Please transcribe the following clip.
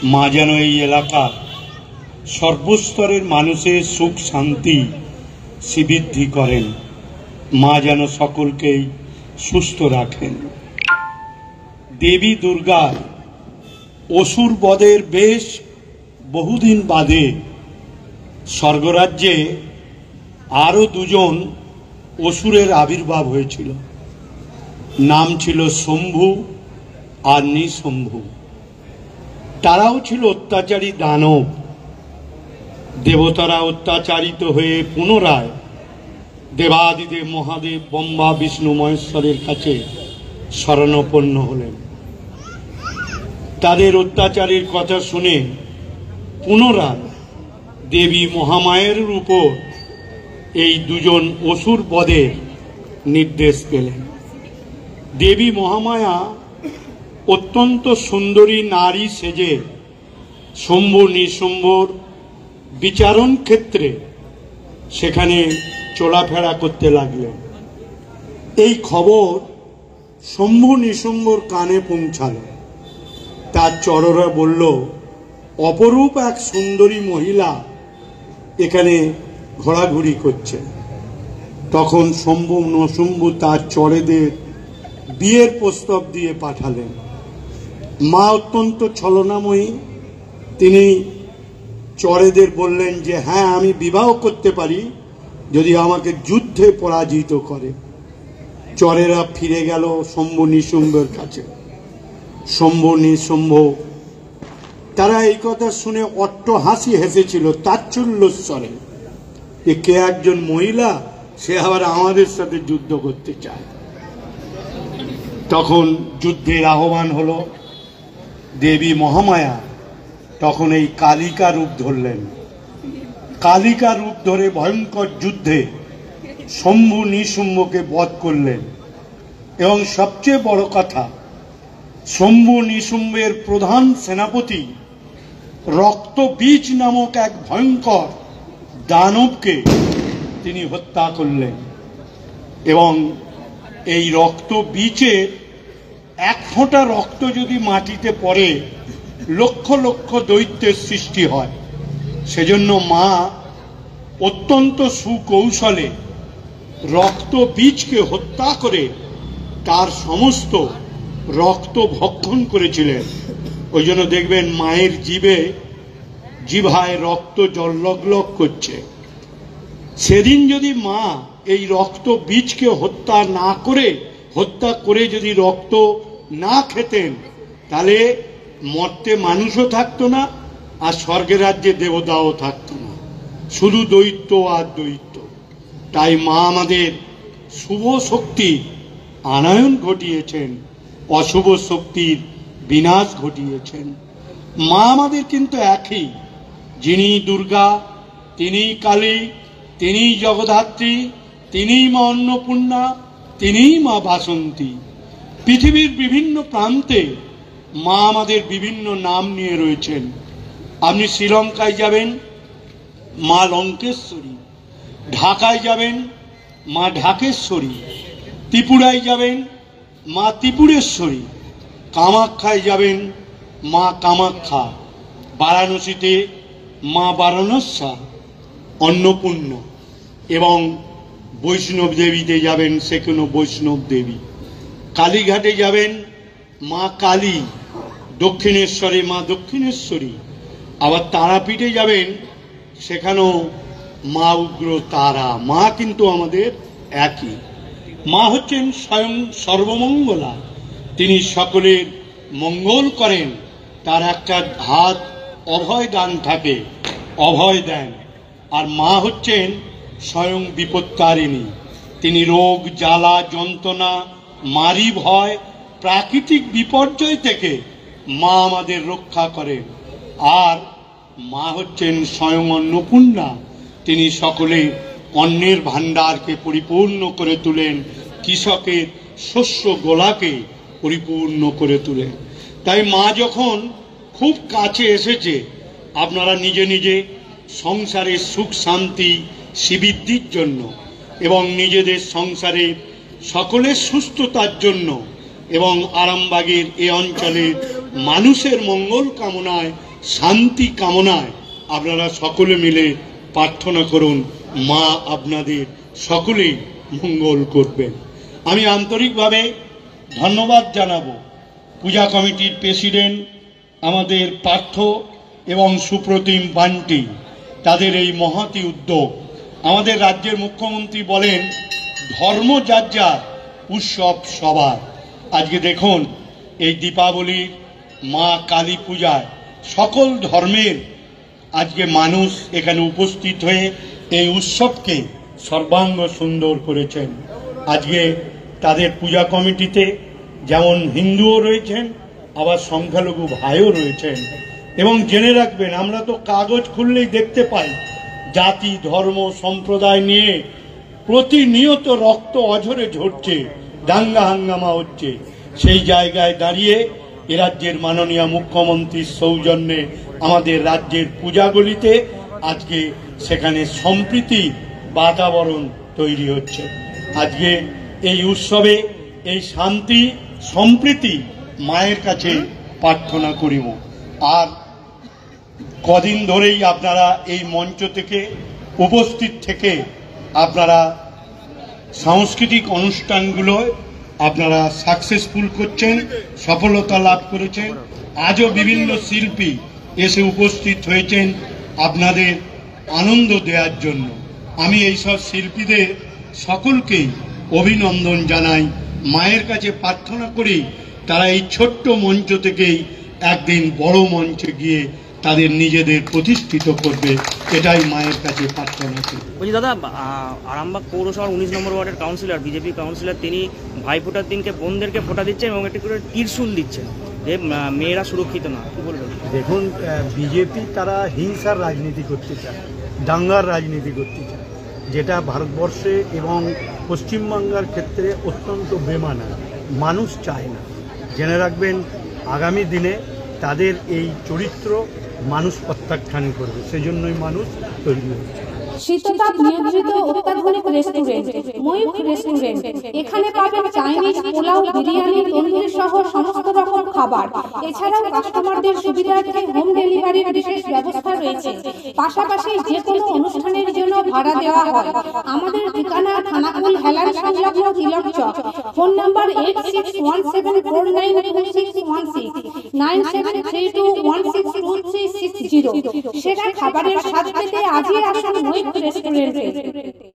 মা যেন এই এলাকার সর্বস্তরের মানুষের সুখ শান্তি শ্রীবৃদ্ধি করেন, মা যেন সকলকেই সুস্থ রাখেন। দেবী দুর্গার অসুর বধের বেশ বহুদিন বাদে স্বর্গরাজ্যে আরও দুজন অসুরের আবির্ভাব হয়েছিল। নাম ছিল শম্ভু আর নিঃশম্ভু। তারাও ছিল অত্যাচারী দানব। দেবতারা অত্যাচারিত হয়ে পুনরায় দেবাদিদেব মহাদেব ব্রহ্মা বিষ্ণু মহেশ্বরের কাছে শরণাপন্ন হলেন। তাদের অত্যাচারের কথা শুনে পুনরায় দেবী মহামায়ের উপর এই দুজন অসুর বধের নির্দেশ পেলেন। দেবী মহামায়া অত্যন্ত সুন্দরী নারী সেজে শম্ভু নিঃশম্ভুর বিচারণ ক্ষেত্রে সেখানে চলাফেরা করতে লাগলেন। এই খবর শম্ভু নিঃশম্ভুর কানে পৌঁছাল। তার চররা বলল, অপরূপ এক সুন্দরী মহিলা এখানে ঘোরাঘুরি করছে। তখন শম্ভু নিঃশম্ভু তার চরেদের বিয়ের প্রস্তাব দিয়ে পাঠালেন। মা অত্যন্ত ছলনাময়ী। তিনি চরেদের বললেন যে হ্যাঁ, আমি বিবাহ করতে পারি যদি আমাকে যুদ্ধে পরাজিত করে। চরেরা ফিরে গেল শম্ভু নিঃশম্ভুর কাছে। শম্ভু নিঃশম্ভু তারা এই কথা শুনে অট্ট হাসি হেসেছিল তাচ্ছল্যস্বরে, যে কে একজন মহিলা, সে আবার আমাদের সাথে যুদ্ধ করতে চায়। তখন যুদ্ধের আহ্বান হলো। দেবী মহামায়া তখন এই কালিকা রূপ ধরলেন। কালিকা রূপ ধরে ভয়ঙ্কর যুদ্ধে শম্ভু নিঃশম্ভুকে বধ করলেন। এবং সবচেয়ে বড় কথা, শম্ভু নিঃশম্ভুর প্রধান সেনাপতি রক্তবীজ নামক এক ভয়ঙ্কর দানবকে তিনি হত্যা করলেন। এবং এই রক্তবীজের এক ফোঁটা রক্ত যদি মাটিতে পড়ে, লক্ষ লক্ষ দৈত্যের সৃষ্টি হয়। সেজন্য মা অত্যন্ত সুকৌশলে রক্তবীজকে হত্যা করে তার সমস্ত রক্ত ভক্ষণ করেছিলেন। ওই জন্য দেখবেন মায়ের জিভায় রক্ত জলগলগ করছে। সেদিন যদি মা এই রক্ত বীজকে হত্যা করে যদি রক্ত না খেতেন, তাহলে মর্তে মানুষও থাকতো না, আর স্বর্গের রাজ্যে দেবতাও থাকতো না, শুধু দৈত্য আর দৈত্য। তাই মা আমাদের শুভ শক্তির আনয়ন ঘটিয়েছেন, অশুভ শক্তির বিনাশ ঘটিয়েছেন। মা আমাদের কিন্তু একই। যিনি দুর্গা, তিনিই কালী, তিনিই জগদ্ধাত্রী, তিনিই মা অন্নপূর্ণা, তিনিই মা বাসন্তী। পৃথিবীর বিভিন্ন প্রান্তে মা আমাদের বিভিন্ন নাম নিয়ে রয়েছেন। আপনি শ্রীলঙ্কায় যাবেন, মা লঙ্কেশ্বরী। ঢাকায় যাবেন, মা ঢাকেশ্বরী। ত্রিপুরায় যাবেন, মা ত্রিপুরেশ্বরী। কামাখ্যায় যাবেন, মা কামাখ্যা। বারাণসীতে মা বারাণস্যা অন্নপূর্ণা। এবং বৈষ্ণব দেবীতে যাবেন, সেখানে বৈষ্ণব দেবী। কালীঘাটে যাবেন, মা কালী। দক্ষিণেশ্বরে মা দক্ষিণেশ্বরী। আবার তারাপীঠে যাবেন, সেখানেও মা উগ্র তারা। মা কিন্তু আমাদের একই। মা হচ্ছেন স্বয়ং সর্বমঙ্গলা। তিনি সকলের মঙ্গল করেন। তার একটা হাত অভয় দান থাকে, অভয় দেন। আর মা হচ্ছেন স্বয়ং বিপত্তারিণী। তিনি রোগ জ্বালা যন্ত্রণা মারি ভয় প্রাকৃতিক বিপর্যয় থেকে মা আমাদের রক্ষা করেন। আর মা হচ্ছেন স্বয়ং অন্নপূর্ণা। তিনি সকলে অন্নের ভাণ্ডারকে পরিপূর্ণ করে তোলেন, কৃষকের শস্য গোলাকে পরিপূর্ণ করে তোলেন। তাই মা যখন খুব কাছে এসেছে, আপনারা নিজে নিজে সংসারের সুখ শান্তি শ্রীবৃদ্ধির জন্য এবং নিজেদের সংসারে সকলের সুস্থতার জন্য এবং আরামবাগের এ অঞ্চলের মানুষের মঙ্গল কামনায় শান্তি কামনায় আপনারা সকলে মিলে প্রার্থনা করুন, মা আপনাদের সকলেই মঙ্গল করবেন। আমি আন্তরিকভাবে ধন্যবাদ জানাবো পূজা কমিটির প্রেসিডেন্ট আমাদের পার্থ এবং সুপ্রতিম বান্টি, তাদের এই মহতি উদ্যোগ। আমাদের রাজ্যের মুখ্যমন্ত্রী বলেন ধর্ম যার যার, উৎসব সবার। আজকে দেখুন এই দীপাবলির মা কালী পূজায় সকল ধর্মের আজকে মানুষ এখানে উপস্থিত হয়ে এই উৎসবকে সর্বাঙ্গ সুন্দর করেছেন। আজকে তাদের পূজা কমিটিতে যেমন হিন্দুও রয়েছেন, আবার সংখ্যালঘু ভাইও রয়েছেন। এবং জেনে রাখবেন, আমরা তো কাগজ খুললেই দেখতে পাই জাতি ধর্ম সম্প্রদায় নিয়ে প্রতিনিয়ত রক্ত অঝরে ঝরছে, দাঙ্গা হাঙ্গামা হচ্ছে। সেই জায়গায় দাঁড়িয়ে এ রাজ্যের মাননীয় মুখ্যমন্ত্রীর সৌজন্যে আমাদের রাজ্যের পূজাগুলিতে আজকে সেখানে সম্প্রীতি বাতাবরণ তৈরি হচ্ছে। আজকে এই উৎসবে এই শান্তি সম্প্রীতি মায়ের কাছে প্রার্থনা করিব। আর কদিন ধরেই আপনারা এই মঞ্চ থেকে উপস্থিত থেকে আপনারা সাংস্কৃতিক অনুষ্ঠানগুলো আপনারা সাকসেসফুল করছেন, সফলতা লাভ করেছেন। আজও বিভিন্ন শিল্পী এসে উপস্থিত হয়েছেন আপনাদের আনন্দ দেওয়ার জন্য। আমি এইসব শিল্পীদের সকলকেই অভিনন্দন জানাই। মায়ের কাছে প্রার্থনা করি তারা এই ছোট্ট মঞ্চ থেকেই একদিন বড় মঞ্চে গিয়ে তাদের নিজেদের প্রতিষ্ঠিত করবে, এটাই মায়ের কাছে প্রার্থনা করি। বলছি দাদা, আরামবাগ পৌরসভার 19 নম্বর ওয়ার্ডের কাউন্সিলর, বিজেপি কাউন্সিলর, তিনি ভাইফোঁটার দিনকে বোনদেরকে ফোঁটা দিচ্ছেন এবং একটি করে ত্রিশূল দিচ্ছেন যে মেয়েরা সুরক্ষিত না। কি বলবেন? দেখুন, বিজেপি তারা হিংসার রাজনীতি করতে চায়, দাঙ্গার রাজনীতি করতে চায়, যেটা ভারতবর্ষে এবং পশ্চিমবাংলার ক্ষেত্রে অত্যন্ত বেমানান। মানুষ চায় না। জেনে রাখবেন, আগামী দিনে তাদের এই চরিত্র মানুষ প্রত্যাখ্যান করবে, সেজন্যই মানুষ তৈরি হচ্ছে। শীততাপ নিয়ন্ত্রিত অত্যাধুনিক রেস্টুরেন্ট ময়ূখ রেস্টুরেন্ট। এখানে পাবেন চাইনিজ, পোলাও, বিরিয়ানি, তন্দুরি সহ সমস্ত রকম খাবার। এছাড়াও কাস্টমারদের সুবিধার্থে হোম ডেলিভারির বিশেষ ব্যবস্থা রয়েছে। পাশাপাশি যে কোনো অনুষ্ঠানের জন্য ভাড়া দেওয়া হয়। আমাদের ঠিকানা থানাকুল হেলান সংলগ্ন তিলক চক। Phone number 8617492616 9732162360। সেরা খাবারের স্বাদ পেতে আজই আসুন ময়ূখ রেস্টুরেন্টে।